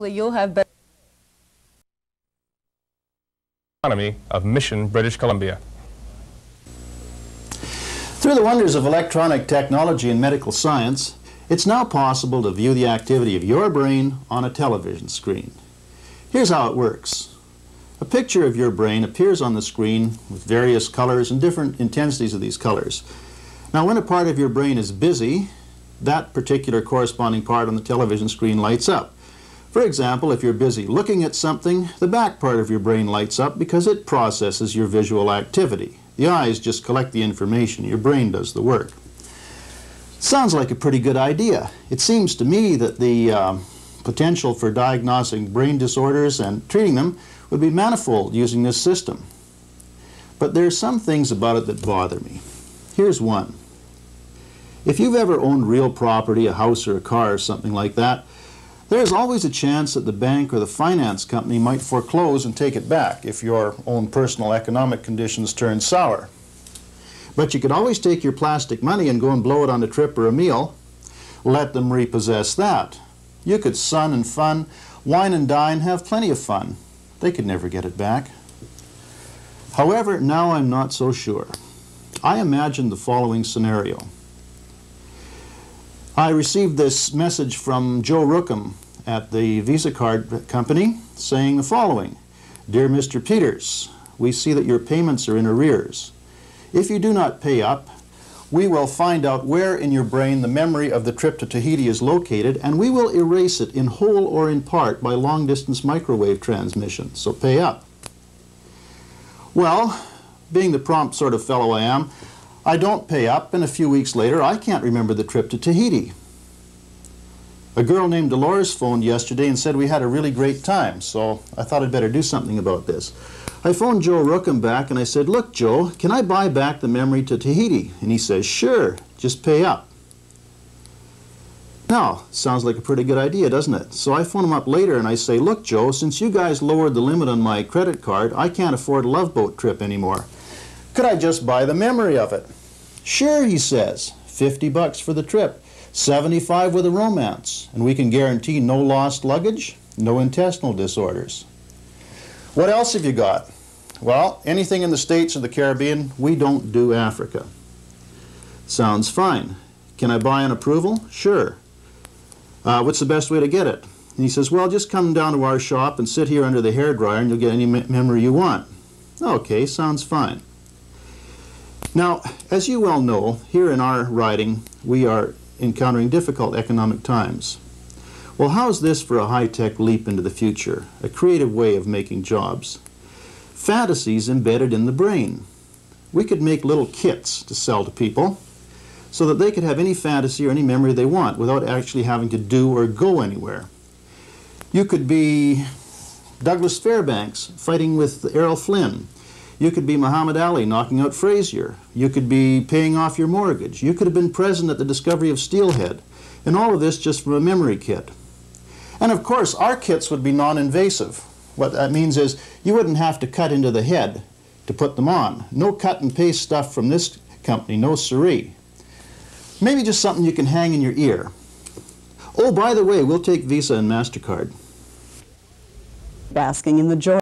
You'll have better Economy of Mission, British Columbia. Through the wonders of electronic technology and medical science, it's now possible to view the activity of your brain on a television screen. Here's how it works. A picture of your brain appears on the screen with various colors and different intensities of these colors. Now, when a part of your brain is busy, that particular corresponding part on the television screen lights up. For example, if you're busy looking at something, the back part of your brain lights up because it processes your visual activity. The eyes just collect the information. Your brain does the work. Sounds like a pretty good idea. It seems to me that the potential for diagnosing brain disorders and treating them would be manifold using this system. But there are some things about it that bother me. Here's one. If you've ever owned real property, a house or a car or something like that, there's always a chance that the bank or the finance company might foreclose and take it back if your own personal economic conditions turn sour. But you could always take your plastic money and go and blow it on a trip or a meal. Let them repossess that. You could sun and fun, wine and dine, have plenty of fun. They could never get it back. However, now I'm not so sure. I imagine the following scenario. I received this message from Joe Rookham at the Visa Card Company saying the following. Dear Mr. Peters, we see that your payments are in arrears. If you do not pay up, we will find out where in your brain the memory of the trip to Tahiti is located, and we will erase it in whole or in part by long-distance microwave transmission, so pay up. Well, being the prompt sort of fellow I am, I don't pay up, and a few weeks later I can't remember the trip to Tahiti. A girl named Dolores phoned yesterday and said we had a really great time, so I thought I'd better do something about this. I phoned Joe Rookham back and I said, look Joe, can I buy back the memory to Tahiti? And he says, sure, just pay up. Now, sounds like a pretty good idea, doesn't it? So I phone him up later and I say, look Joe, since you guys lowered the limit on my credit card, I can't afford a Love Boat trip anymore. Could I just buy the memory of it? Sure, he says, $50 for the trip, $75 with a romance, and we can guarantee no lost luggage, no intestinal disorders. What else have you got? Well, anything in the States or the Caribbean, we don't do Africa. Sounds fine. Can I buy an approval? Sure. What's the best way to get it? And he says, well, just come down to our shop and sit here under the hairdryer and you'll get any memory you want. Okay, sounds fine. Now, as you well know, here in our riding, we are encountering difficult economic times. Well, how's this for a high-tech leap into the future, a creative way of making jobs? Fantasies embedded in the brain. We could make little kits to sell to people so that they could have any fantasy or any memory they want without actually having to do or go anywhere. You could be Douglas Fairbanks fighting with Errol Flynn. You could be Muhammad Ali knocking out Frazier. You could be paying off your mortgage. You could have been present at the discovery of steelhead. And all of this just from a memory kit. And of course, our kits would be non-invasive. What that means is you wouldn't have to cut into the head to put them on. No cut and paste stuff from this company, no siree. Maybe just something you can hang in your ear. Oh, by the way, we'll take Visa and MasterCard. basking in the joy